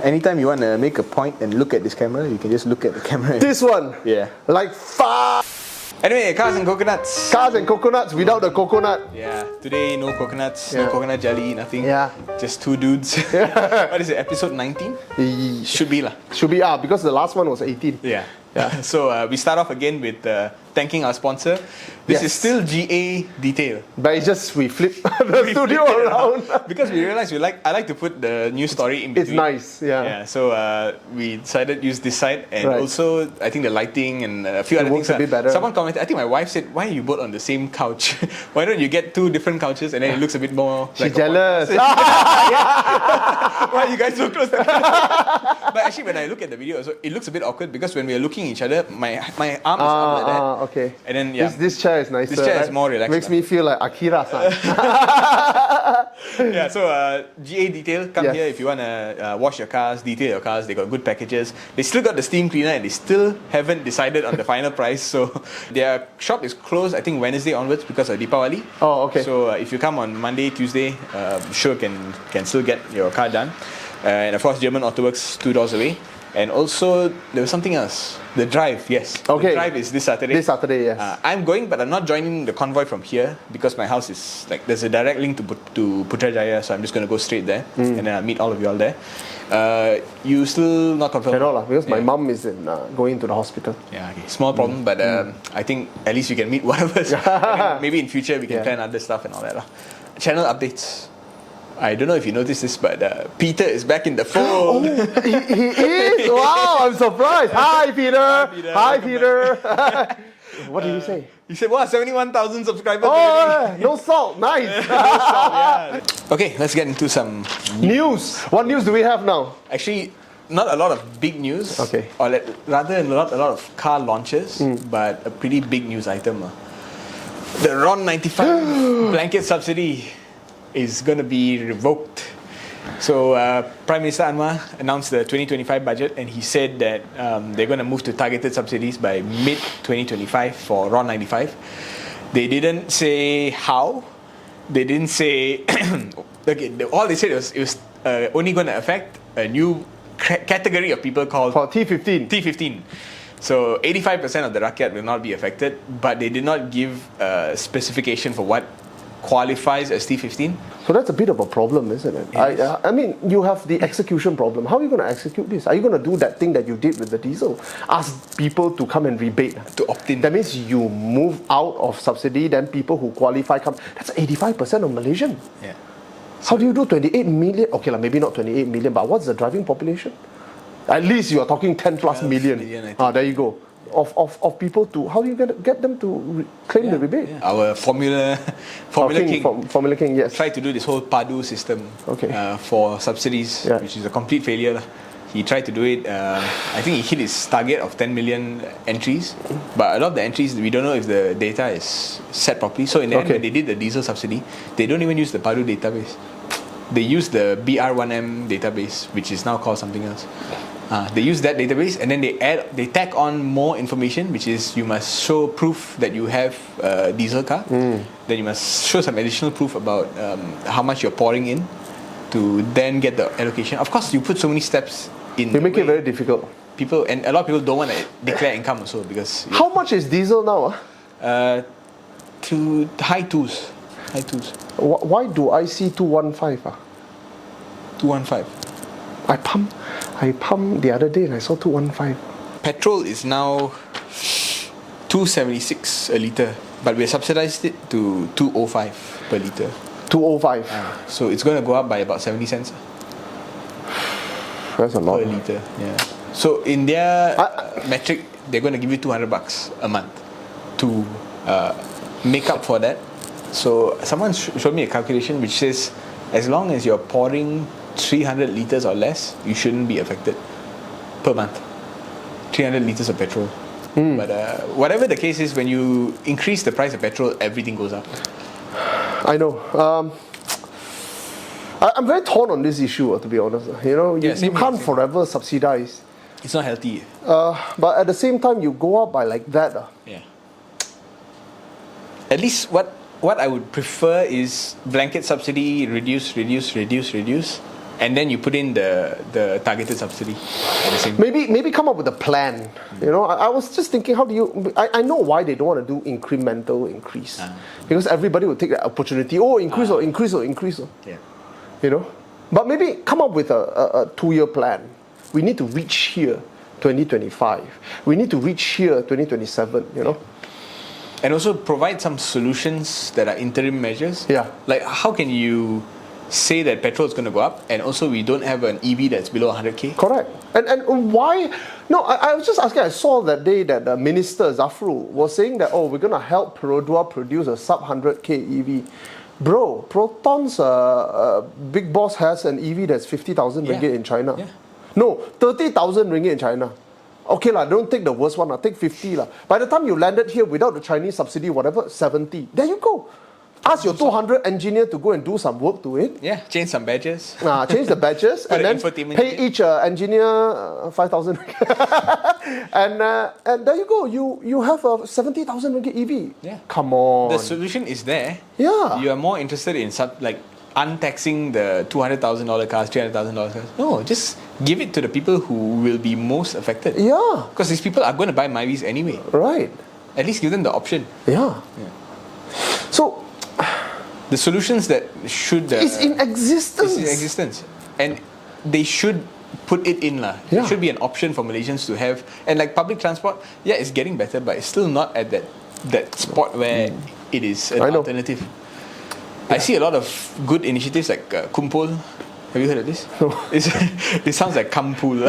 anytime you want to make a point and look at this camera, you can just look at the camera. This one? Yeah. Like Anyway, cars and coconuts. Cars and coconuts without the coconut. Yeah, today no coconuts, no coconut jelly, nothing. Yeah. Just two dudes. What is it, episode 19? Should be lah. Should be, because the last one was 18. Yeah. So we start off again with thanking our sponsor. This is still GA Detail. But it's just we flip the studio around. Because we realized I like to put the news story in between. It's nice, yeah. So we decided to use this side, and also I think the lighting and a few other things. Works a bit better. Someone commented, I think my wife said, "Why are you both on the same couch? Why don't you get two different couches and then it looks a bit more?" She's jealous. Why are you guys so close together? But actually, when I look at the video, it looks a bit awkward because when we are looking at each other, my arm is up like that. Okay. And then this chair is nicer. This chair is more relaxed. Makes me feel like Akira-san. Yeah, so GA Detail, come here if you want to wash your cars, detail your cars. They got good packages. They still got the steam cleaner and they still haven't decided on the final price. So their shop is closed, I think, Wednesday onwards because of Deepawali. Oh, okay. So if you come on Monday, Tuesday, sure can still get your car done. And of course, German Autoworks 2 doors away. And also, there was something else. The drive, yes. Okay. The drive is this Saturday. This Saturday, yes. I'm going, but I'm not joining the convoy from here because my house is there's a direct link to Putrajaya, so I'm just going to go straight there and then I'll meet all of you all there. You still not confirmed? Cannot, because my mum is going to the hospital. Yeah, okay. Small problem, but I think at least you can meet one of us. Maybe in future we can plan other stuff and all that. Channel updates. I don't know if you noticed this, but Peter is back in the fold. Oh, he is? Wow, I'm surprised. Hi, Peter. Hi, Peter. What did you say? He said, wow, 71,000 subscribers. Oh, no salt. Nice. No salt, yeah. Okay, let's get into some news. What news do we have now? Actually, not a lot of big news. Okay. Or rather, not a lot of car launches, but a pretty big news item. The RON95 blanket subsidy is going to be revoked. So Prime Minister Anwar announced the 2025 budget and he said that they're going to move to targeted subsidies by mid-2025 for RON95. They didn't say how. They didn't say... okay, all they said was it was only going to affect a new category of people called... For T15. T15. So 85% of the rakyat will not be affected, but they did not give a specification for what qualifies as T15. So that's a bit of a problem, isn't it? Yes. I mean, you have the execution problem. How are you going to execute this? Are you going to do that thing that you did with the diesel? Ask people to come and rebate. To opt in. That means you move out of subsidy, then people who qualify come. That's 85% of Malaysian. Yeah. How do you do 28 million? Okay, maybe not 28 million, but what's the driving population? At least you are talking 10 plus million. There you go. Of people to, how do you get them to claim the rebate? Yeah. Our Formula King, yes, tried to do this whole PADU system for subsidies, which is a complete failure. He tried to do it. I think he hit his target of 10 million entries, but a lot of the entries we don't know if the data is set properly. So in the end, when they did the diesel subsidy, they don't even use the PADU database. They use the BR1M database, which is now called something else. They use that database and then they tack on more information, which is you must show proof that you have a diesel car. Then you must show some additional proof about how much you're pouring in to then get the allocation. Of course, you put so many steps in. They make it very difficult. People, and a lot of people don't want to declare income also because. How much is diesel now? To high twos. High twos. Why do I see 215? 215. I pumped the other day and I saw 215. Petrol is now 276 a litre, but we subsidized it to 205 per litre. 205. So it's going to go up by about 70 cents. That's a lot. Per litre, yeah. So in their metric, they're going to give you $200 a month to make up for that. So someone showed me a calculation which says as long as you're pouring 300 litres or less, you shouldn't be affected per month. 300 litres of petrol. But whatever the case is, when you increase the price of petrol, everything goes up. I know. I'm very torn on this issue, to be honest. You know, you can't forever subsidize. It's not healthy. But at the same time, you go up by like that. Yeah. At least what I would prefer is blanket subsidy, reduce. and then you put in the targeted subsidy at the same. Maybe come up with a plan. You know, I was just thinking, how do you? I know why they don't want to do incremental increase, because everybody will take that opportunity. Oh, increase or increase or increase. Yeah. You know, but maybe come up with a 2-year plan. We need to reach here 2025. We need to reach here 2027. You know. And also provide some solutions that are interim measures. Yeah. Like, how can you say that petrol is going to go up and also we don't have an EV that's below 100k? Correct. And why? No, I was just asking. I saw that day that the Minister Zafrul was saying that, oh, we're going to help Perodua produce a sub 100k EV. Bro, Proton's big boss has an EV that's 50,000 ringgit in China. Yeah. No, 30,000 ringgit in China. Okay lah, don't take the worst one, take 50 lah. By the time you landed here without the Chinese subsidy, whatever, 70. There you go. Ask your 200 engineer to go and do some work to it. Yeah, change some badges. Change the badges and then pay each engineer 5,000 and there you go. You have a 70,000 ringgit EV. Yeah. Come on. The solution is there. Yeah. You are more interested in untaxing the $200,000 cars, $300,000 cars. No, just give it to the people who will be most affected. Yeah. Because these people are going to buy MyVs anyway. Right. At least give them the option. Yeah. So, the solutions that should... it's in existence. It's in existence. And they should put it in. Yeah. It should be an option for Malaysians to have. And like public transport, yeah, it's getting better, but it's still not at that spot where it is an alternative. I see a lot of good initiatives like Kumul. Have you heard of this? No. It sounds like Kampul,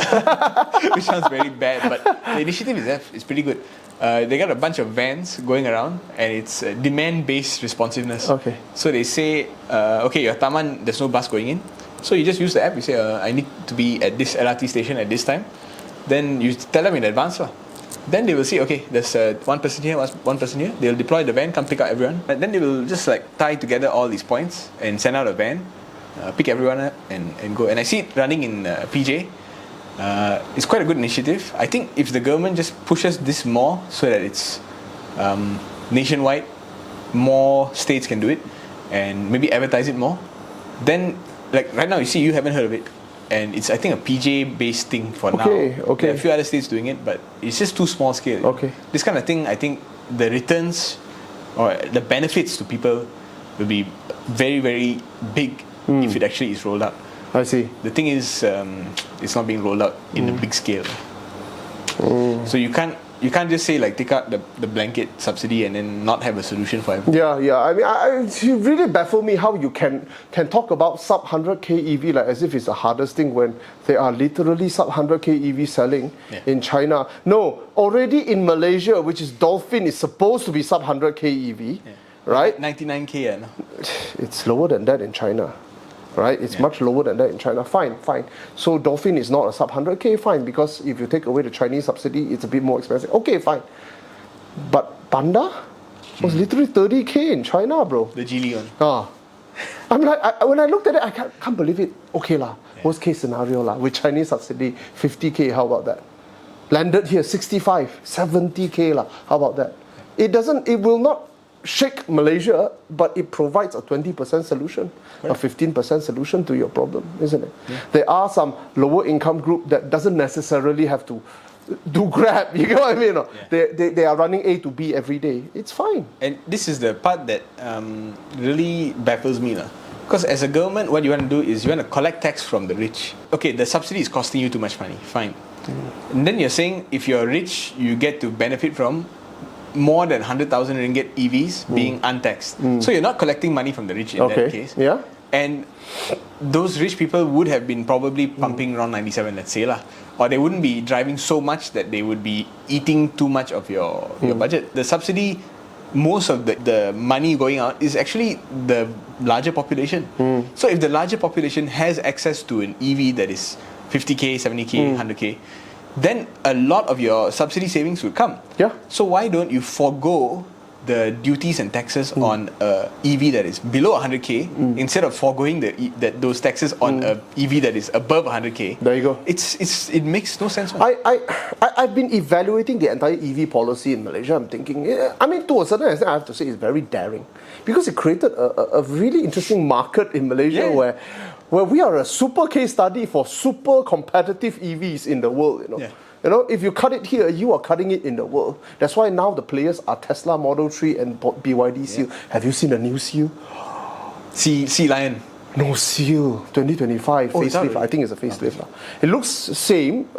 which sounds very bad, but the initiative is pretty good. They got a bunch of vans going around, and it's demand-based responsiveness. Okay. So they say, okay, your Taman, there's no bus going in. So you just use the app. You say, I need to be at this LRT station at this time. Then you tell them in advance. Then they will see, okay, there's one person here, one person here. They'll deploy the van, come pick up everyone. And then they will just tie together all these points and send out a van, pick everyone up and go. And I see it running in PJ. It's quite a good initiative. I think if the government just pushes this more so that it's nationwide, more states can do it and maybe advertise it more, then like right now you haven't heard of it. And it's, I think, a PJ-based thing for now. Okay. There are a few other states doing it, but it's just too small scale. Okay. This kind of thing, I think the returns or the benefits to people will be very, very big if it actually is rolled out. I see. The thing is, it's not being rolled out in a big scale. So you can't just say take out the blanket subsidy and then not have a solution for everyone. Yeah. I mean, it really baffles me how you can talk about sub 100k EV as if it's the hardest thing when there are literally sub 100k EV selling in China. No, already in Malaysia, which is Dolphin, is supposed to be sub 100k EV, right? 99k. No? It's lower than that in China. Right, it's much lower than that in China. Fine. So Dolphin is not a sub 100k, fine, because if you take away the Chinese subsidy, it's a bit more expensive. Okay, fine. But Panda was literally 30k in China, bro. The Geely one. I'm like, when I looked at it, I can't believe it. Okay lah, worst case scenario lah, with Chinese subsidy, 50k. How about that? Landed here 65, 70k lah. How about that? It will not shake Malaysia, but it provides a 20% solution, a 15% solution to your problem, isn't it? Yeah. There are some lower income group that doesn't necessarily have to do Grab, you know what I mean? Yeah. They are running A to B every day. It's fine. And this is the part that really baffles me. Because as a government, what you want to do is you want to collect tax from the rich. Okay, the subsidy is costing you too much money, fine. And then you're saying if you're rich, you get to benefit from more than 100,000 ringgit EVs being untaxed. So you're not collecting money from the rich in that case. Yeah. And those rich people would have been probably pumping RON95, let's say, or they wouldn't be driving so much that they would be eating too much of your budget. The subsidy, most of the money going out is actually the larger population. So if the larger population has access to an EV that is 50k, 70k, 100k, then a lot of your subsidy savings will come. Yeah. So why don't you forego the duties and taxes on a EV that is below 100k instead of foregoing those taxes on a EV that is above 100k? There you go. It makes no sense. I've been evaluating the entire EV policy in Malaysia. I'm thinking, I mean, to a certain extent, I have to say it's very daring because it created a really interesting market in Malaysia where where we are a super case study for super competitive EVs in the world, you know. Yeah. You know, if you cut it here, you are cutting it in the world. That's why now the players are Tesla Model 3 and BYD Seal. Have you seen the new Seal? Sea Lion. No, Seal 2025 facelift. Really? I think it's a facelift. It looks same,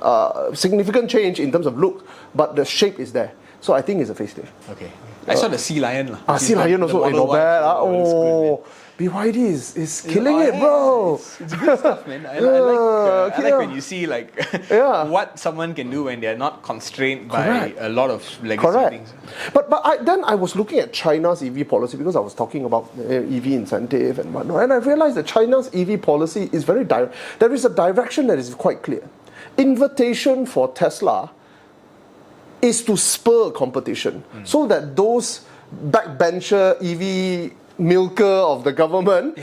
significant change in terms of look, but the shape is there. So I think it's a facelift. Okay. I saw the Sea Lion. Sea Lion also, not bad. Oh, BYD is killing it, bro. It's good stuff, man. I like when you see like what someone can do when they're not constrained by a lot of legacy things. But then I was looking at China's EV policy because I was talking about EV incentive and whatnot, and I realized that China's EV policy is very direct. There is a direction that is quite clear. Invitation for Tesla is to spur competition so that those backbencher EV milker of the government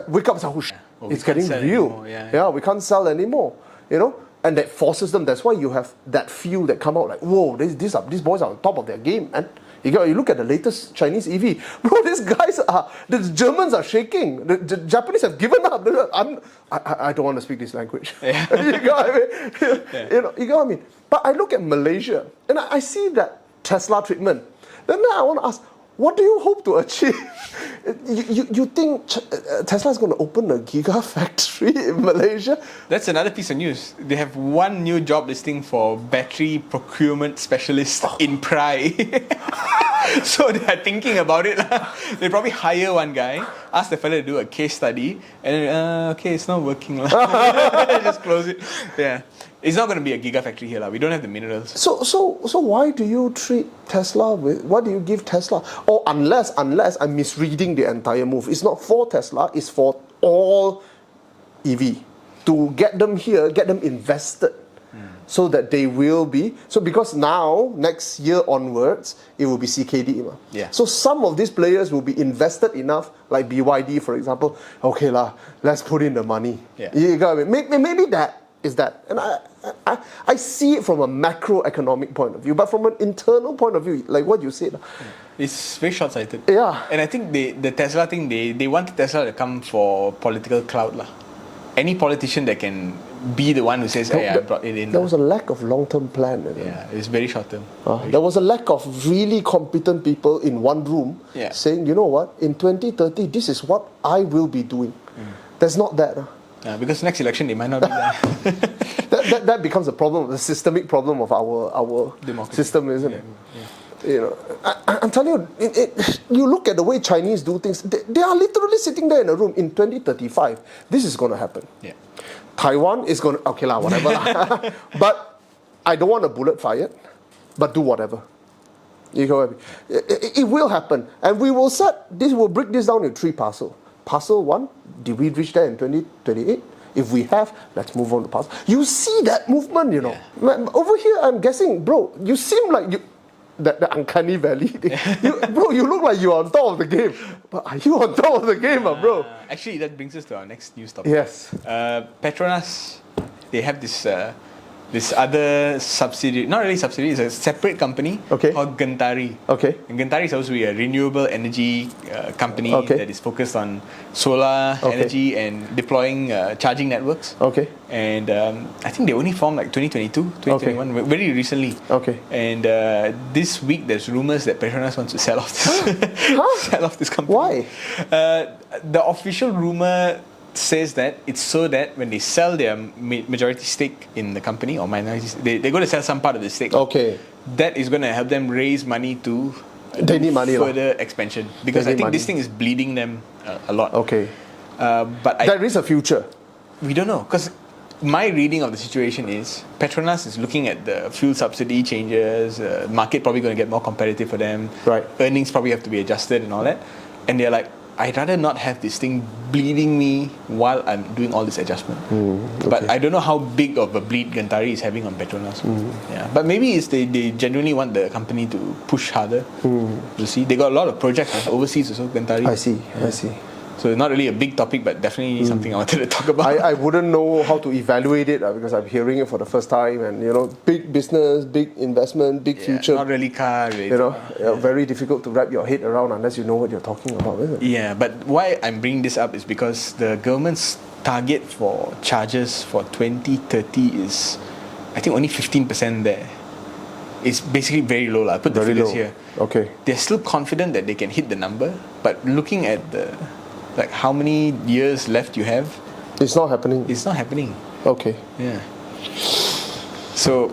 wake up and say, it's getting real. We can't sell anymore. You know, and that forces them. That's why you have that feel that come out like, whoa, these boys are on top of their game. And you look at the latest Chinese EV, bro. The Germans are shaking. The Japanese have given up. I don't want to speak this language. You got what I mean? You got what I mean? But I look at Malaysia and I see that Tesla treatment. Then I want to ask, what do you hope to achieve? You think Tesla is going to open a gigafactory in Malaysia? That's another piece of news. They have one new job listing for battery procurement specialist in Prai. So they are thinking about it. They probably hire one guy, ask the fella to do a case study, and then, okay, it's not working. Just close it. Yeah. It's not going to be a gigafactory here. We don't have the minerals. So why do you treat Tesla with, what do you give Tesla? Or unless I'm misreading the entire move. It's not for Tesla, it's for all EV. To get them here, get them invested. So that they will be, because now, next year onwards, it will be CKD. So some of these players will be invested enough, like BYD for example, okay let's put in the money. You got me? Maybe that is that. And I see it from a macroeconomic point of view, but from an internal point of view, like what you said. It's very short-sighted. Yeah. And I think the Tesla thing, they want Tesla to come for political clout. Any politician that can be the one who says, hey, I brought it in. There was a lack of long-term plan. It's very short-term. There was a lack of really competent people in one room saying, you know what, in 2030, this is what I will be doing. There's not that. Because next election, they might not be there. that becomes a problem, the systemic problem of our system, isn't it? You know, I'm telling you, you look at the way Chinese do things, they are literally sitting there in a room in 2035. This is going to happen. Taiwan is going to, whatever. But I don't want a bullet fired, but do whatever. You know what I mean? It will happen. And we will we'll break this down in 3 parcels. Parcel 1, did we reach there in 2028? If we have, let's move on to parcel. You see that movement, you know. Over here, I'm guessing, bro, you seem like the uncanny valley. You look like you're on top of the game. But are you on top of the game, bro? Actually, that brings us to our next news topic. Yes. Petronas, they have this other subsidiary, not really subsidiary, it's a separate company called Gentari. And Gentari is supposed to be a renewable energy company that is focused on solar energy and deploying charging networks. And I think they only formed like 2022, 2021, very recently. And this week there's rumors that Petronas wants to sell off this company. Why? The official rumor says that it's so that when they sell their majority stake in the company or minorities, they're going to sell some part of the stake. That is going to help them raise money to further expansion, because I think this thing is bleeding them a lot. But there is a future. We don't know, because my reading of the situation is Petronas is looking at the fuel subsidy changes, market probably going to get more competitive for them, earnings probably have to be adjusted and all that, and they're like, I'd rather not have this thing bleeding me while I'm doing all this adjustment. But I don't know how big of a bleed Gentari is having on Petronas. But maybe it's they genuinely want the company to push harder. You see, they got a lot of projects overseas also, Gentari. I see. So not really a big topic, but definitely something I wanted to talk about. I wouldn't know how to evaluate it because I'm hearing it for the first time, and big business, big investment, big future. Not really car related. Very difficult to wrap your head around unless you know what you're talking about, isn't it? Yeah, but why I'm bringing this up is because the government's target for charges for 2030 is, I think, only 15% there. It's basically very low. I put the figures here. Okay. They're still confident that they can hit the number, but looking at how many years left you have, it's not happening. It's not happening. Okay. Yeah. So,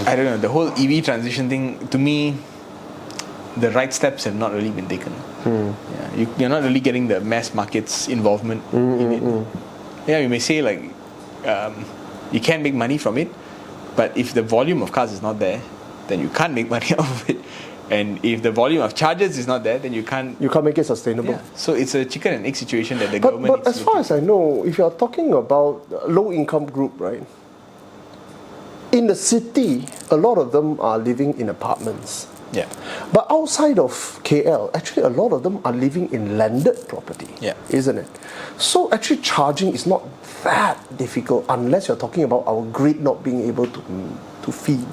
I don't know, the whole EV transition thing, to me, the right steps have not really been taken. Yeah, you're not really getting the mass markets involvement in it. Yeah, you may say you can make money from it, but if the volume of cars is not there, then you can't make money out of it. And if the volume of charges is not there, then you can't make it sustainable. Yeah. So it's a chicken and egg situation that the government But as far as I know, if you're talking about low income group, right? In the city, a lot of them are living in apartments. Yeah. But outside of KL, actually a lot of them are living in landed property. Yeah. Isn't it? So actually charging is not that difficult unless you're talking about our grid not being able to feed.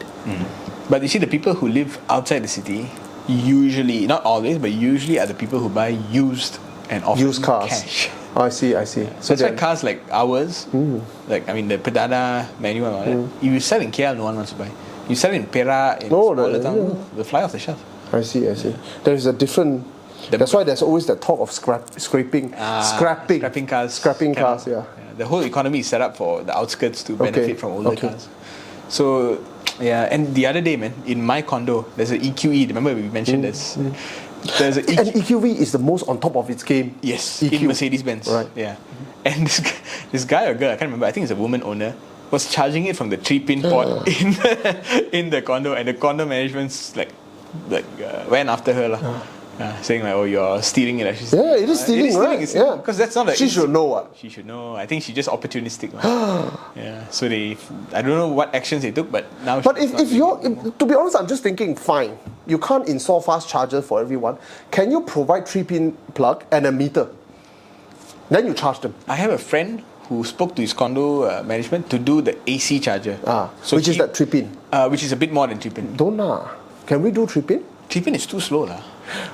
But you see, the people who live outside the city, usually, not always, but usually are the people who buy used and often used cars. Cash. I see. So that's why cars like ours, the Pedana manual and all that, you sell in KL, no one wants to buy. You sell in Perak, in smaller town, the fly off the shelf. I see. There is a different. That's why there's always that talk of scrapping cars. Scrapping cars, yeah. The whole economy is set up for the outskirts to benefit from older cars. So, yeah, and the other day, man, in my condo, there's an EQE. Remember we mentioned this? There's an and EQE is the most on top of its game. Yes, EQ. in Mercedes-Benz. Right. Yeah. And this guy or girl, I can't remember, I think it's a woman owner, was charging it from the 3-pin port in the condo, and the condo management's went after her saying you're stealing it. She's it is stealing, right? Because that's not she should know what. She should know. I think she's just opportunistic. Yeah. So I don't know what actions they took, but now. But to be honest, I'm just thinking, fine, you can't install fast chargers for everyone. Can you provide 3-pin plug and a meter? Then you charge them. I have a friend who spoke to his condo management to do the AC charger. So which is that 3-pin? Which is a bit more than 3-pin. Can we do 3-pin? 3-pin is too slow lah.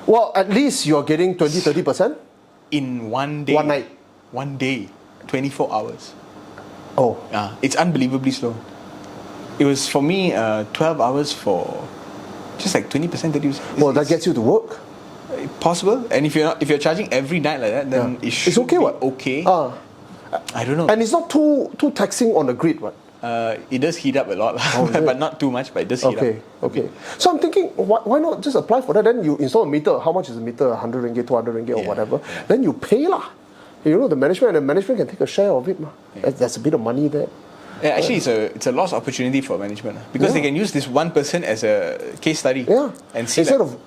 Well, at least you're getting 20-30%? In one day. One night? One day. 24 hours. Oh. It's unbelievably slow. It was, for me, 12 hours for just 20%, 30%. Well, that gets you to work. Possible. And if you're charging every night like that, then it should be okay. I don't know. And it's not too taxing on the grid, right? It does heat up a lot, but not too much, but it does heat up. Okay. So I'm thinking, why not just apply for that? Then you install a meter. How much is a meter? 100 ringgit, 200 ringgit or whatever. Yeah. Then you pay lah. The management, and the management can take a share of it. There's a bit of money there. Yeah, actually, it's a lost opportunity for management because they can use this one person as a case study. Yeah. And see instead of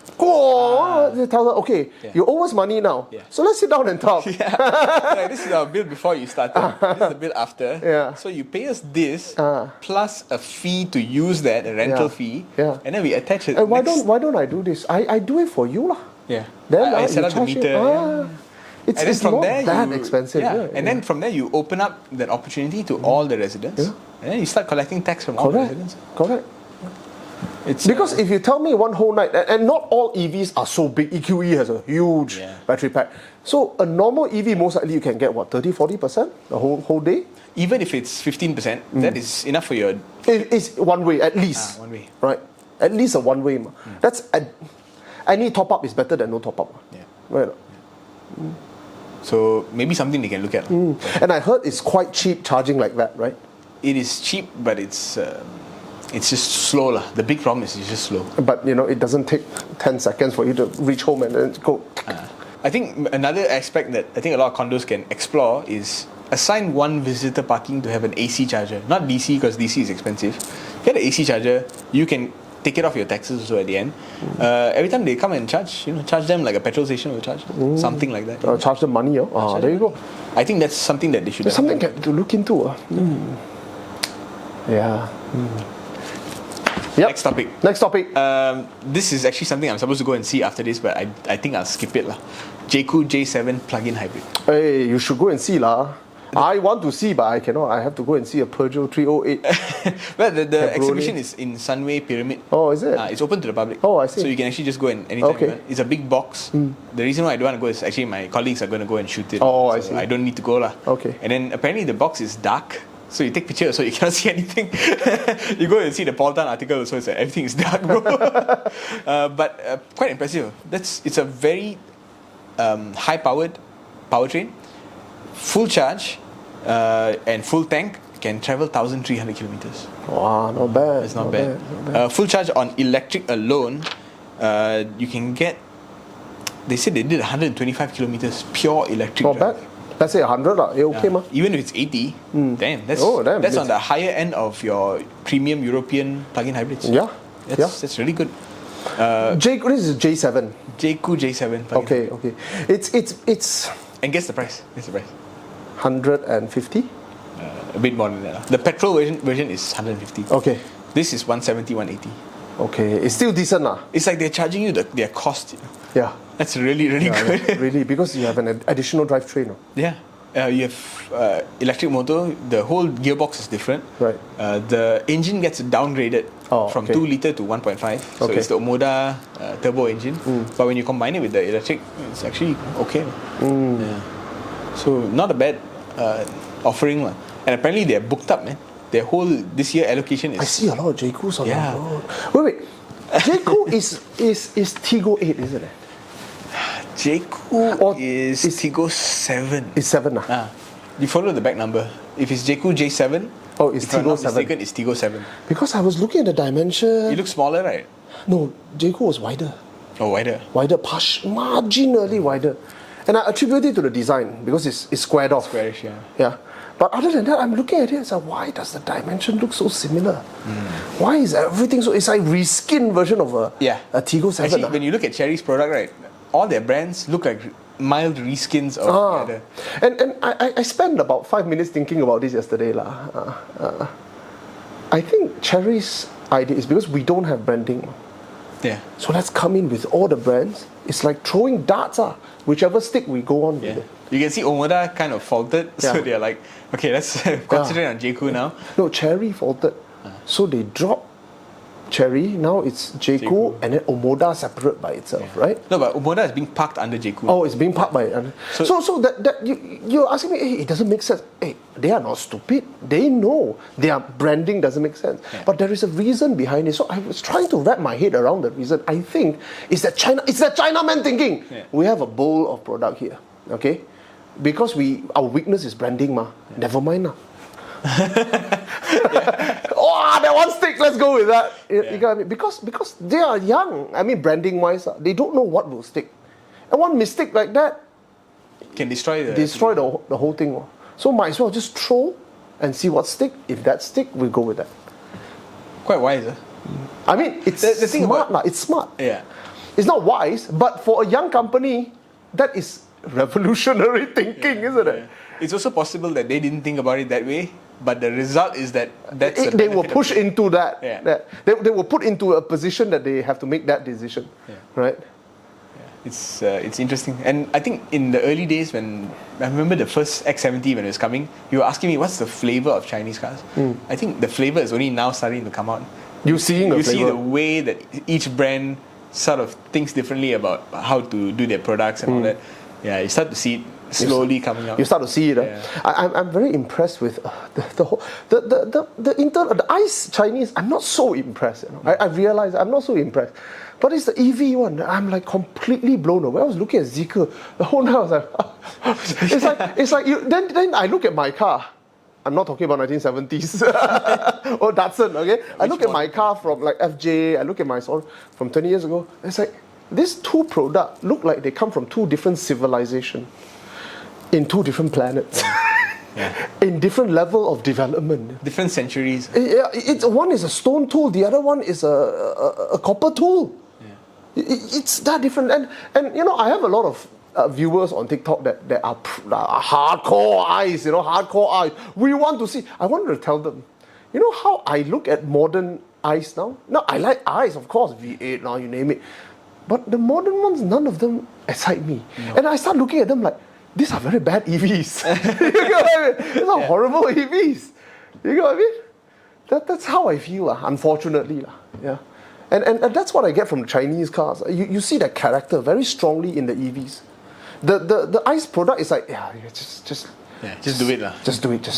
they tell her, okay, you owe us money now. Yeah. So let's sit down and talk. This is our bill before you started. This is the bill after. Yeah. So you pay us this plus a fee to use that, a rental fee. Yeah. And then we attach it. And why don't I do this? I do it for you lah. Yeah. Then I set up the meter. It's not that expensive. And then from there you open up that opportunity to all the residents. Yeah. And then you start collecting tax from all the residents. Correct. Because if you tell me one whole night, and not all EVs are so big, EQE has a huge battery pack. So a normal EV, most likely you can get 30-40% the whole day? Even if it's 15%, that is enough for your... It's one way, at least. One way. Right? At least a one way. That's... any top-up is better than no top-up. Yeah. Right? So maybe something they can look at. And I heard it's quite cheap charging like that, right? It is cheap, but it's just slow lah. The big problem is it's just slow. But it doesn't take 10 seconds for you to reach home and then go. I think another aspect that I think a lot of condos can explore is assign one visitor parking to have an AC charger, not DC because DC is expensive. Get an AC charger, you can take it off your taxes also at the end. Every time they come and charge them like a petrol station will charge, something like that. Charge them money, there you go. I think that's something that they should. There's something to look into. Yeah. Next topic. Next topic. This is actually something I'm supposed to go and see after this, but I think I'll skip it lah. Jaecoo J7 plug-in hybrid. Hey, you should go and see lah. I want to see, but I cannot. I have to go and see a Peugeot 308. Well, the exhibition is in Sunway Pyramid. Oh, is it? It's open to the public. Oh, I see. So you can actually just go and anytime you want. It's a big box. The reason why I don't want to go is actually my colleagues are going to go and shoot it. Oh, so I see. I don't need to go lah. Okay. And then apparently the box is dark. So you take pictures, so you cannot see anything. You go and see the Paul Tan article, so it's like everything is dark, bro. But quite impressive. It's a very high-powered powertrain, full charge, and full tank. Can travel 1,300 kilometers. Wow, not bad. It's not bad. Full charge on electric alone, you can get. They said they did 125 kilometers pure electric. Not bad. Let's say 100 lah. Okay, ma. Even if it's 80, damn, that's on the higher end of your premium European plug-in hybrids. Yeah, that's really good. This is J7. Jaecoo J7. Okay. It's. And guess the price. 150. A bit more than that. The petrol version is 150. Okay. This is 170, 180. Okay, it's still decent lah. It's like they're charging you their cost. Yeah. That's really good. Yeah, really, because you have an additional drivetrain. No? Yeah. You have electric motor. The whole gearbox is different. Right. The engine gets downgraded from 2 litre to 1.5. So it's the Omoda turbo engine. But when you combine it with the electric, it's actually okay. Yeah. So not a bad offering. And apparently they're booked up, man. Their whole this year allocation is. I see a lot of Jaecoos on the road. Wait. Jaecoo is Tiggo 8, isn't it? Jaecoo is Tiggo 7. It's 7 You follow the back number. If it's Jaecoo J7, it's Tiggo 7. It's Tiggo 7. Because I was looking at the dimension. It looks smaller, right? No, Jaecoo was wider. Oh, wider. Wider, marginally wider. And I attribute it to the design because it's squared off. Squarish, Yeah. But other than that, I'm looking at it and say, why does the dimension look so similar? Why is everything so? It's like reskin version of a Tiggo 7. Actually, when you look at Chery's product, right, all their brands look like mild reskins of the other. And I spent about 5 minutes thinking about this yesterday. I think Chery's idea is because we don't have branding. Yeah. So let's come in with all the brands. It's like throwing darts. Whichever stick we go on with it. You can see Omoda kind of faltered, so they're like, okay, let's concentrate on Jaecoo now. No, Chery faltered. So they dropped Chery, now it's Jaecoo, and then Omoda separate by itself, right? No, but Omoda is being parked under Jaecoo. Oh, it's being parked by so that you're asking me, hey, it doesn't make sense. Hey, they are not stupid. They know their branding doesn't make sense. But there is a reason behind it. So I was trying to wrap my head around the reason. I think it's that Chinaman thinking. We have a bowl of product here, okay? Because our weakness is branding, never mind now. Oh, that one stick. Let's go with that. You get what I mean? Because they are young. I mean, branding wise, they don't know what will stick, and one mistake like that can destroy the whole thing. So might as well just throw and see what stick. If that stick, we go with that. Quite wise, I mean, it's the thing smart. It's smart. Yeah, it's not wise, but for a young company, that is revolutionary thinking, isn't it? It's also possible that they didn't think about it that way, but the result is that they were pushed into that. They were put into a position that they have to make that decision, right? It's interesting, and I think in the early days when I remember the first X70 when it was coming, you were asking me what's the flavor of Chinese cars. I think the flavor is only now starting to come out. You see the way that each brand sort of thinks differently about how to do their products and all that. Yeah, you start to see it slowly coming out. You start to see it. I'm very impressed with the ICE Chinese. I'm not so impressed. I realize I'm not so impressed. But it's the EV one. I'm like completely blown away. I was looking at Zeekr the whole night. I was like, it's like you. Then I look at my car. I'm not talking about 1970s or Datsun. Okay, I look at my car from like FJ. I look at my from 20 years ago. It's like these two products look like they come from two different civilizations in two different planets. In different level of development. Different centuries. One is a stone tool, the other one is a copper tool. It's that different. And you know, I have a lot of viewers on TikTok that are hardcore eyes, hardcore eyes. We want to see. I wanted to tell them, you know how I look at modern ICE now. No, I like ICE, of course, V8 now, you name it. But the modern ones, none of them excite me. No. And I start looking at them like, these are very bad EVs. You know what I mean? These are horrible EVs. You know what I mean? That's how I feel, unfortunately. Yeah. And that's what I get from the Chinese cars. You see that character very strongly in the EVs. The ICE product is like, just do it. Just do it.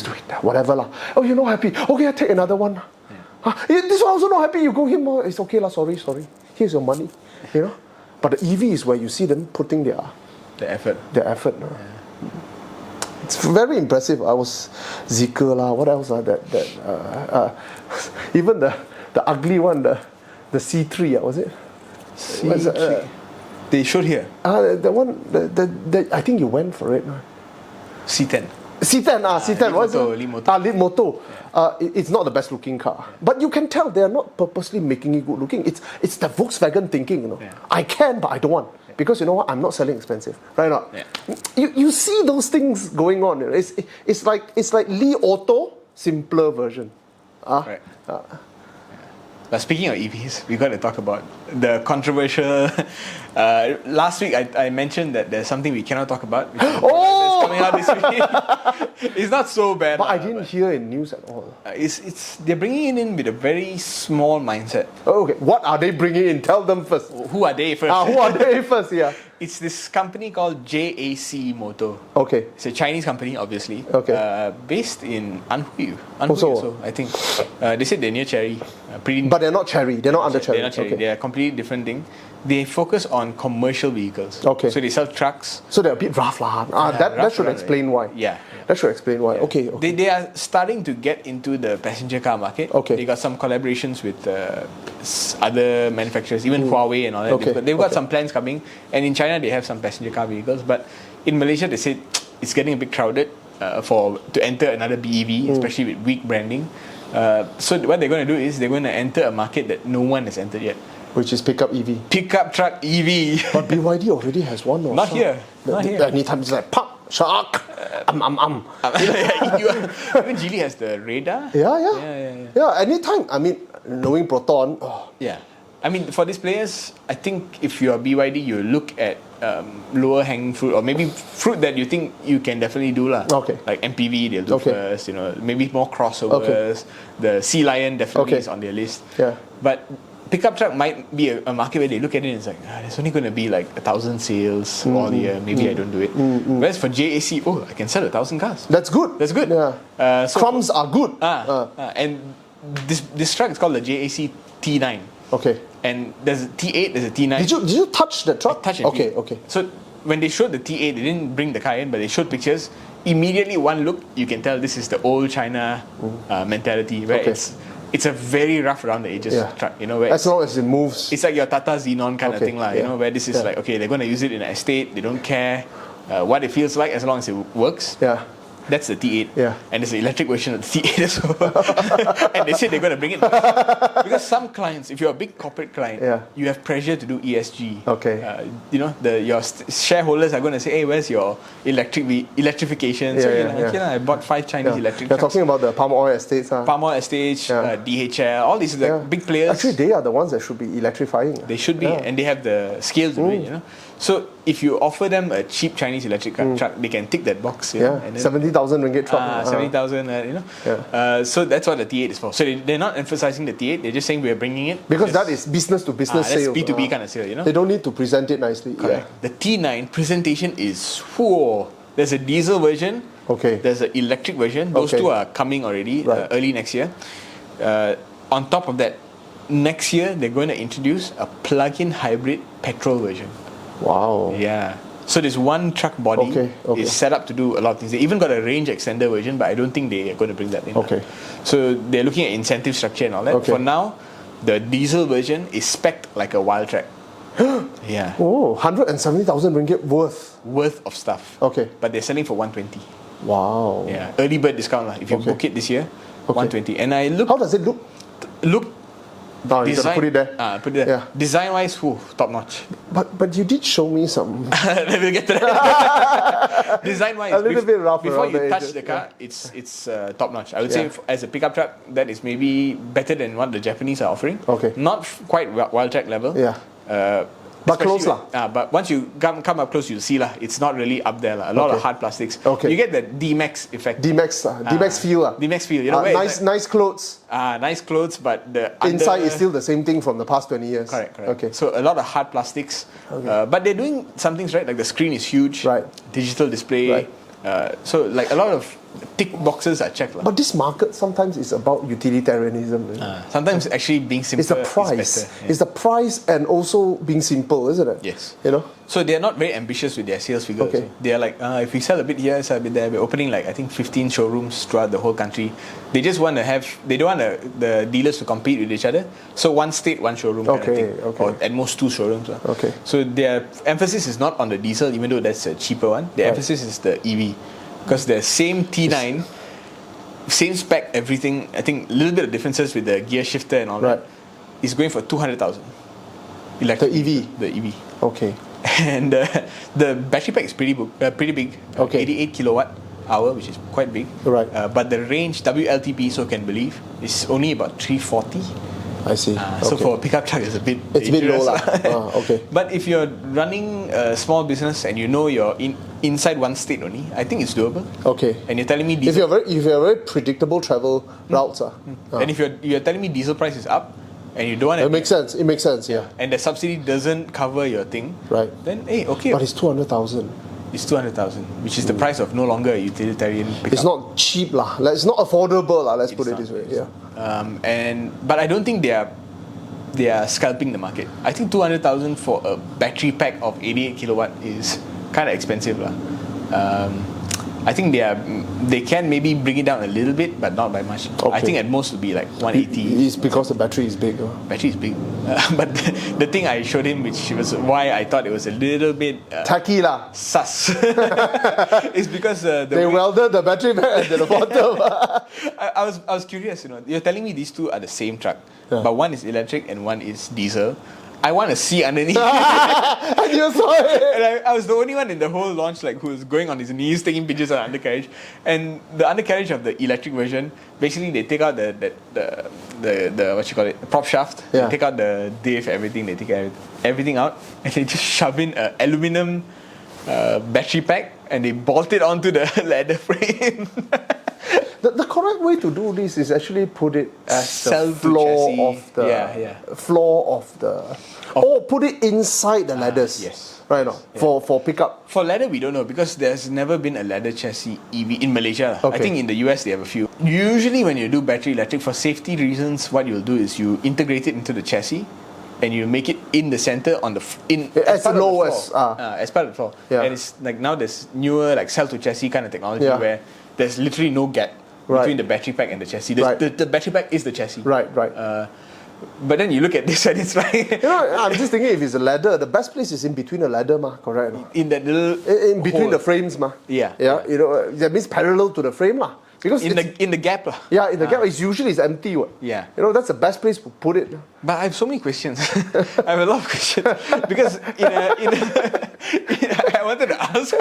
Whatever. Oh, you're not happy. Okay, I take another one. This one also not happy. You go him. It's okay. Sorry. Here's your money. You know? But the EV is where you see them putting the effort. It's very impressive. I was Zeekr what else even the ugly one, the C3, was it? C3. They showed here. The one, I think you went for it. C10. C10, what is it? Leapmotor. It's not the best looking car. But you can tell they're not purposely making it good looking. It's the Volkswagen thinking, you know. Yeah. I can, but I don't want. Because you know what? I'm not selling expensive. Right or not? Yeah. You see those things going on. It's like Li Auto, simpler version. Right. But speaking of EVs, we got to talk about the controversial. Last week, I mentioned that there's something we cannot talk about. Which is coming out this week. It's not so bad. But I didn't hear in news at all. They're bringing it in with a very small mindset. Oh, okay. What are they bringing in? Tell them first. Who are they first? Who are they first? Yeah. It's this company called JAC Motor. Okay. It's a Chinese company, obviously. Okay. Based in Anhui. Also, I think. They said they're near Cherry. But they're not Cherry. They're not under Cherry. They're not Cherry. Okay. They're a completely different thing. They focus on commercial vehicles. Okay. So they sell trucks. So they're a bit rough, lah. That should explain why. Yeah. That should explain why. Yeah. Okay. They are starting to get into the passenger car market. Okay. They got some collaborations with other manufacturers, even Huawei and all that. Okay. They've got some plans coming. And in China, they have some passenger car vehicles. But in Malaysia, they said it's getting a bit crowded to enter another BEV, especially with weak branding. So what they're going to do is they're going to enter a market that no one has entered yet. Which is pickup EV. Pickup truck EV. But BYD already has one. Not here. Anytime it's like, pop, shark, Even Geely has the radar. Yeah, anytime. I mean, knowing Proton. Yeah. I mean, for these players, I think if you are BYD, you look at lower hanging fruit, or maybe fruit that you think you can definitely do. Okay. Like MPV, they'll do first, maybe more crossovers. Okay. The Sea Lion definitely is on their list. Yeah. But pickup truck might be a market where they look at it and it's like, there's only going to be like 1,000 sales all year. Maybe I don't do it. Whereas for JAC, I can sell 1,000 cars. That's good. Yeah. Crumbs are good. And this truck is called the JAC T9. Okay. And there's a T8, there's a T9. Did you touch the truck? I touched it. Okay. So when they showed the T8, they didn't bring the car in, but they showed pictures. Immediately, one look, you can tell this is the old China mentality, where it's a very rough around the edges truck, where as long as it moves. It's like your Tata Xenon kind of thing, where this is like, they're going to use it in an estate, they don't care what it feels like as long as it works. Yeah. That's the T8. Yeah. And there's an electric version of the T8 as well. And they said they're going to bring it back. Because some clients, if you're a big corporate client, you have pressure to do ESG. Okay. Your shareholders are going to say, hey, where's your electrification? I bought 5 Chinese electric You're trucks. talking about the palm oil estates. Palm oil estates, DHL, all these big players. Actually, they are the ones that should be electrifying. They should be, and they have the scale to do it, So if you offer them a cheap Chinese electric truck, they can tick that box. And 70,000 ringgit truck. 70,000, so that's what the T8 is for. So they're not emphasizing the T8, they're just saying we're bringing it. Because that is business to business sales. That's B2B kind of sale, They don't need to present it nicely. Correct. The T9 presentation is, there's a diesel version, there's an electric version. Those two are coming already, early next year. On top of that, next year they're going to introduce a plug-in hybrid petrol version. Wow. Yeah. So this one truck body is set up to do a lot of things. They even got a range extender version, but I don't think they are going to bring that in. Okay. So they're looking at incentive structure and all that. For now, the diesel version is spec'd like a wild track. Yeah. 170,000 ringgit worth of stuff. Okay. But they're selling for 120. Wow. Yeah. Early bird discount. If you book it this year, 120. And I look. How does it look? No, you gotta put it there. Put it there. Yeah. Design-wise, top notch. But you did show me some. We'll get to that. Design-wise, a little bit rough before you touch the car, it's top notch. I would say as a pickup truck, that is maybe better than what the Japanese are offering. Okay. Not quite Wildtrak level. Yeah. But close lah. But once you come up close, you'll see lah. It's not really up there lah. A lot of hard plastics. Okay. You get the D-Max effect. D-Max feel. D-Max feel. You know, nice clothes. Nice clothes, but the inside is still the same thing from the past 20 years. Correct. Okay. So a lot of hard plastics. Okay. But they're doing some things right. Like the screen is huge. Right. Digital display. Right. So like a lot of tick boxes are checked. But this market sometimes is about utilitarianism. Sometimes actually being simple. It's the price. Is better, It's the price and also being simple, isn't it? Yes. You know. So they're not very ambitious with their sales figures. Okay. They are like, if we sell a bit here, sell a bit there. We're opening like I think 15 showrooms throughout the whole country. They just want to have. They don't want the dealers to compete with each other. So one state, one showroom. Kind of thing, or at most 2 showrooms. Okay. So their emphasis is not on the diesel, even though that's a cheaper one. Their emphasis is the EV. Because the same T9, same spec, everything, I think a little bit of differences with the gear shifter and all that, is going for 200,000. The EV? The EV. Okay. And the battery pack is pretty big. Okay. 88 kilowatt hour, which is quite big. Right. But the range, WLTP, so can believe, is only about 340. I see. So for a pickup truck, it's a bit low lah. Okay. But if you're running a small business and you know you're inside one state only, I think it's doable. Okay. And you're telling me if you're very predictable travel routes, and if you're telling me diesel price is up, and you don't want it makes sense. It makes sense. Yeah. And the subsidy doesn't cover your thing. Right. Then okay. But it's 200,000. It's 200,000, which is the price of no longer a utilitarian pickup. It's not cheap lah. It's not affordable lah. Let's put it this way. Yeah. But I don't think they are scalping the market. I think 200,000 for a battery pack of 88 kilowatt is kind of expensive lah. I think they can maybe bring it down a little bit, but not by much. Okay. I think at most would be like 180. It's because the battery is big. Battery is big, but the thing I showed him, which was why I thought it was a little bit tacky lah, sus, is because they welded the battery pack at the bottom. I was curious. You're telling me these two are the same truck, but one is electric and one is diesel. I want to see underneath. And you saw it. And I was the only one in the whole launch who was going on his knees taking pictures of the undercarriage. And the undercarriage of the electric version, basically they take out the what you call it, prop shaft. Yeah. They take out the diff, everything. They take everything out and they just shove in an aluminum battery pack and they bolt it onto the leather frame. The correct way to do this is actually put it as the floor of the floor of the, or put it inside the ladders. Yes. Right now, for pickup. For leather, we don't know because there's never been a leather chassis EV in Malaysia. Okay. I think in the US they have a few. Usually, when you do battery electric, for safety reasons, what you'll do is you integrate it into the chassis, and you make it in the center on the as low as part of the floor. Yeah. And it's like now there's newer cell to chassis kind of technology where there's literally no gap between the battery pack and the chassis. The battery pack is the chassis. Right. But then you look at this and it's like I'm just thinking if it's a ladder, the best place is in between the ladder, correct? In that little in between the frames, Yeah. That means parallel to the frame, Because in the gap, Yeah, in the gap. It's usually it's empty, Yeah. That's the best place to put it. But I have so many questions. I have a lot of questions because I wanted to ask.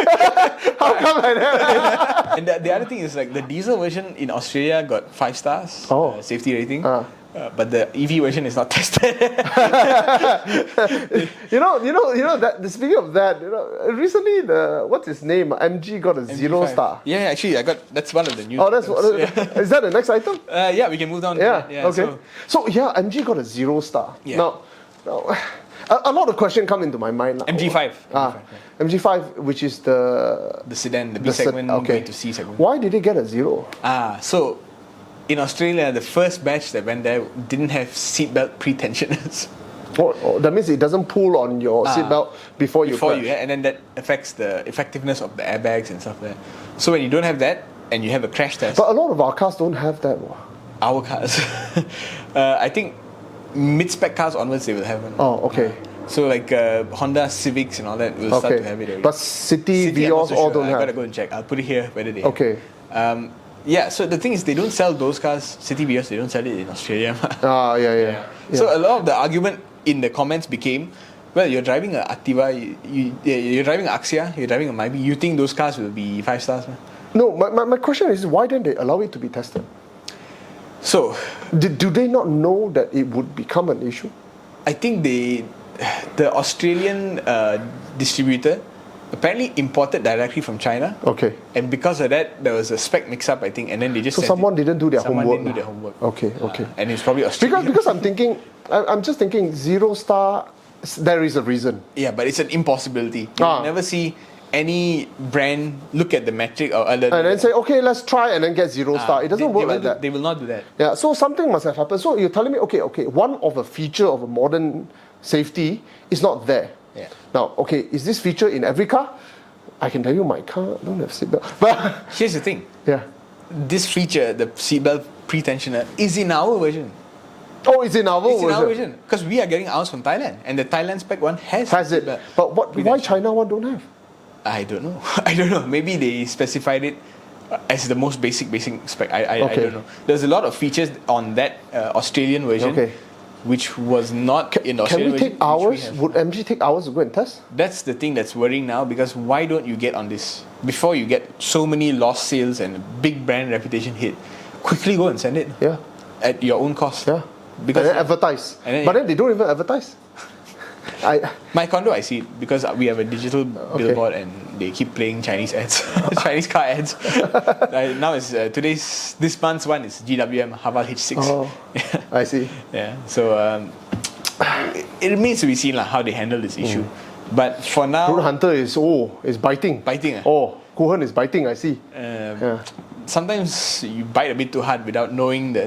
How come like that? And the other thing is like the diesel version in Australia got 5 stars safety rating. But the EV version is not tested. That. Speaking of that, recently what's his name? MG got a 0 star. Yeah, actually, that's one of the news. Oh, is that the next item? Yeah, we can move down. Yeah. Okay. So MG got a 0 star. Yeah. Now, a lot of questions come into my mind. MG5. MG5, which is the sedan, the B segment going to C segment. Why did it get a 0? So in Australia, the first batch that went there didn't have seatbelt pretensioners. Oh, that means it doesn't pull on your seatbelt before you crash. And then that affects the effectiveness of the airbags and stuff like that. So when you don't have that and you have a crash test. But a lot of our cars don't have that. Our cars. I think mid-spec cars onwards they will have one. Oh, okay. So like Honda Civics and all that will start to have it already. But City Vios all don't have. I gotta go and check. I'll put it here whether they Okay. Yeah, so the thing is, they don't sell those cars, City Vios, they don't sell it in Australia. Yeah. So a lot of the argument in the comments became, well, you're driving a Activa, you're driving an Axia, you're driving a Maybe, you think those cars will be 5 stars? No, my question is, why didn't they allow it to be tested? So, do they not know that it would become an issue? I think the Australian distributor apparently imported directly from China. Okay. And because of that, there was a spec mix-up, I think, and then they just someone didn't do their homework. Someone didn't do their homework. Okay. And it's probably Australian. Because I'm thinking, I'm just thinking, 0 star, there is a reason. Yeah, but it's an impossibility. You'll never see any brand look at the metric and then say, okay, let's try and then get 0 star. It doesn't work like that. They will not do that. Yeah, so something must have happened. So you're telling me, okay, one of a feature of a modern safety is not there. Yeah. Now, okay, is this feature in every car? I can tell you my car don't have seatbelt. But here's the thing. Yeah. This feature, the seatbelt pre-tensioner, is in our version. Oh, it's in our version? It's in our version. Because we are getting ours from Thailand. And the Thailand spec one has it. But why China one don't have? I don't know. Maybe they specified it as the most basic spec. I don't know. There's a lot of features on that Australian version, which was not in the Australian version. Can we take hours? Would MG take hours to go and test? That's the thing that's worrying now, because why don't you get on this before you get so many lost sales and big brand reputation hit? Quickly go and send it. Yeah. At your own cost. Yeah. Because and then advertise. But then they don't even advertise. My condo, I see it because we have a digital billboard and they keep playing Chinese ads, Chinese car ads. Now it's this month's one is GWM Haval H6. Oh, I see. Yeah, so it remains to be seen how they handle this issue. But for now, Road Hunter is biting. Oh, Kuhan is biting. I see. Sometimes you bite a bit too hard without knowing the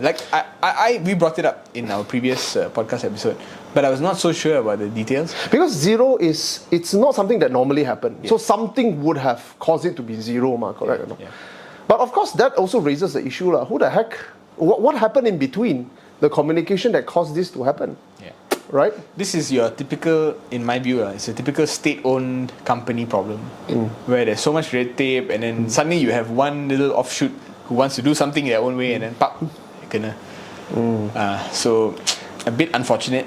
we brought it up in our previous podcast episode, but I was not so sure about the details because 0 it's not something that normally happens. Yeah. So something would have caused it to be 0, correct? Yeah. No? Yeah. But of course that also raises the issue, who the heck? What happened in between the communication that caused this to happen? Yeah. Right? This is your typical, in my view, it's a typical state-owned company problem where there's so much red tape and then suddenly you have one little offshoot who wants to do something their own way and then pop, so a bit unfortunate,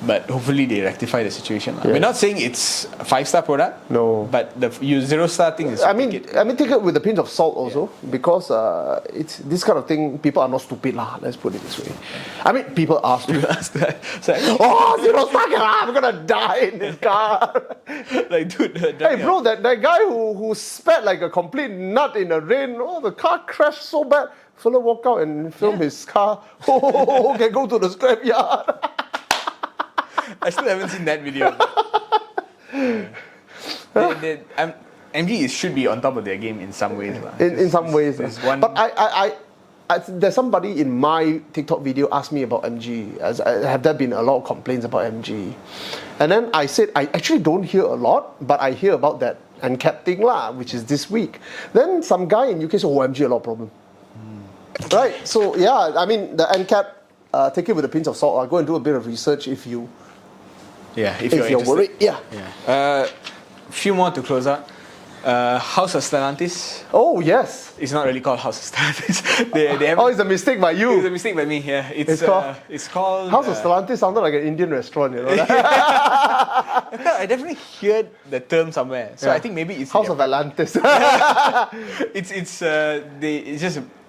but hopefully they rectify the situation. We're not saying it's a 5-star product, but the 0-star thing is. I mean, take it with a pinch of salt also, because it's this kind of thing. People are not stupid, let's put it this way. I mean, people are stupid. 0-star, I'm gonna die in this car. Dude, hey bro, that guy who spat like a complete nut in the rain. The car crashed so bad. Fellow walk out and film his car. Can go to the scrapyard. I still haven't seen that video. MG should be on top of their game in some ways. In some ways. But there's somebody in my TikTok video asked me about MG. Have there been a lot of complaints about MG? And then I said, I actually don't hear a lot, but I hear about that NCAP thing, which is this week. Then some guy in UK said, MG a lot of problem. Right, so I mean the NCAP, take it with a pinch of salt. I'll go and do a bit of research if you're worried. Few more to close out. House of Stellantis. Oh yes, it's not really called House of Stellantis. they have, it's a mistake by you. It's a mistake by me. Yeah, it's called House of Stellantis. Sounded like an Indian restaurant, I definitely heard the term somewhere, so I think maybe it's House of Atlantis.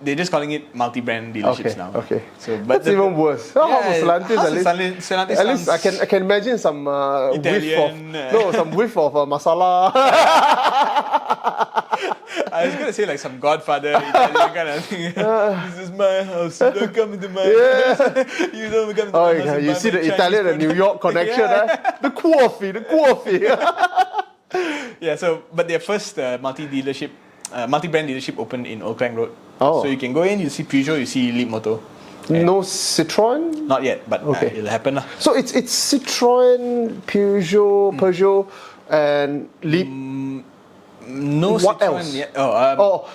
They're just calling it multi-brand dealerships now. Okay. So, but that's even worse. House of Stellantis. At least I can imagine some whiff of masala. I was gonna say some Godfather Italian kind of thing. This is my house. Don't come into my house. You don't come into my house. You see the Italian and New York connection, The coffee. But their first multi-brand dealership opened in Old Klang Road. Oh. So you can go in, you see Peugeot, you see Leapmotor. No Citroën? Not yet, but it'll happen. So it's Citroën, Peugeot, and Leap. No what Citroën else? Yet.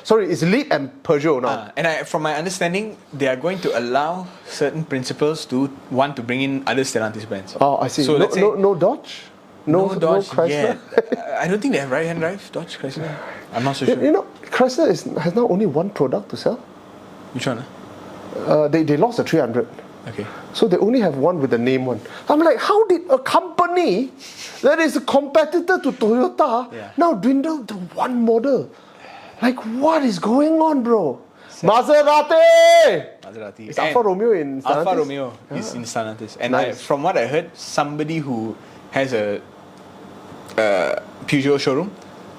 Sorry, it's Leap and Peugeot now. And from my understanding, they are going to allow certain principals to want to bring in other Stellantis brands. Oh, I see. So no Dodge? No Dodge Chrysler? I don't think they have right-hand drive, Dodge, Chrysler. I'm not so sure. Chrysler has now only one product to sell. Which one? They lost the 300. Okay. So they only have one with the name one. I'm like, how did a company that is a competitor to Toyota now dwindle to one model? Like, what is going on, bro? Maserati! It's Alfa Romeo in Stellantis? Alfa Romeo is in Stellantis. And from what I heard, somebody who has a Peugeot showroom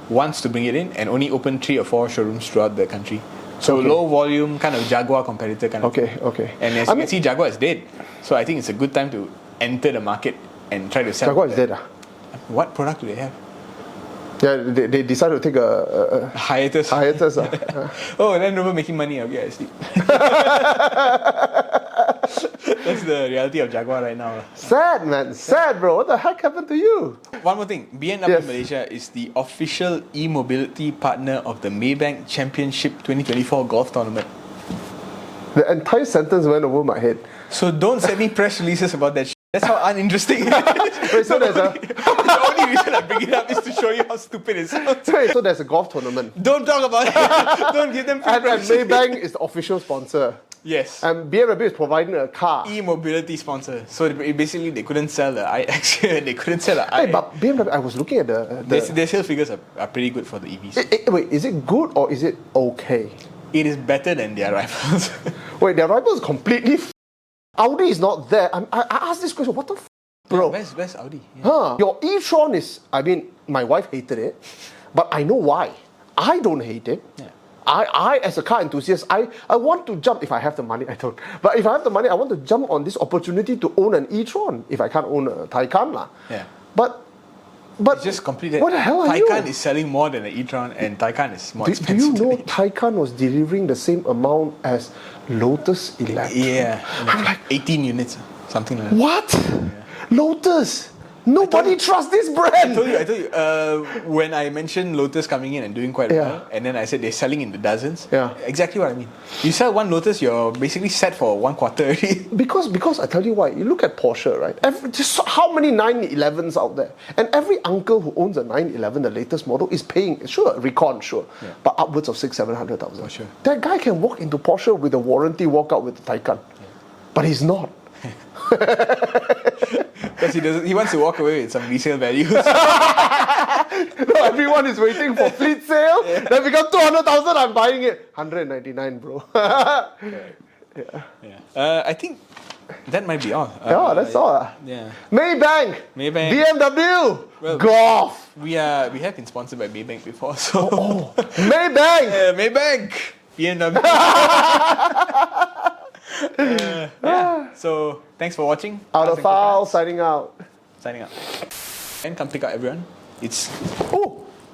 wants to bring it in and only open 3 or 4 showrooms throughout the country. So low volume, kind of Jaguar competitor kind of thing. Okay. And as you can see, Jaguar is dead. So I think it's a good time to enter the market and try to sell. Jaguar is dead. What product do they have? Yeah, they decided to take a hiatus. Oh, Land Rover making money. Okay, I see. That's the reality of Jaguar right now. Sad, man. Sad, bro. What the heck happened to you? One more thing. BMW Malaysia is the official e-mobility partner of the Maybank Championship 2024 Golf Tournament. The entire sentence went over my head. So don't send me press releases about that shit. That's how uninteresting it is. Wait, so there's the only reason I bring it up is to show you how stupid it sounds. Wait, so there's a golf tournament. Don't talk about it. Don't give them free and Maybank is the official sponsor. Yes. And BMW is providing a car. E-mobility sponsor. So basically they couldn't sell the iX. They couldn't sell the iX. Hey, but BMW, I was looking at their sales figures are pretty good for the EVs. Wait, is it good or is it okay? It is better than their rivals. Wait, their rivals completely Audi is not there. I asked this question, what the bro? Yeah, where's Audi? Yeah. Your e-tron is, I mean, my wife hated it, but I know why. I don't hate it. Yeah. I as a car enthusiast, I want to jump, if I have the money, I don't. But if I have the money, I want to jump on this opportunity to own an e-tron, if I can't own a Taycan. Yeah. But it's just completely. What the hell are you? Taycan is selling more than an e-tron, and Taycan is more expensive. Do you know Taycan was delivering the same amount as Lotus Electric? Yeah. I'm like 18 units, something like that. What? Yeah. Lotus? Nobody trusts this brand. I told you. When I mentioned Lotus coming in and doing quite well, and then I said they're selling in the dozens. Yeah. Exactly what I mean. You sell one Lotus, you're basically set for 1 quarter already. Because I tell you why. You look at Porsche, right? Just how many 911s out there? And every uncle who owns a 911, the latest model, is paying, sure, Recon, sure, but upwards of 600,000-700,000. Sure. That guy can walk into Porsche with a warranty, walk out with the Taycan. But he's not. Because he wants to walk away with some resale values. No, everyone is waiting for fleet sale. Then become 200,000. I'm buying it. 199, bro. I think that might be all. That's all. Yeah. Maybank. BMW. Well, Golf. We have been sponsored by Maybank before, so. Maybank. Maybank. BMW. So thanks for watching. Autophiles signing out. And come pick up everyone. It's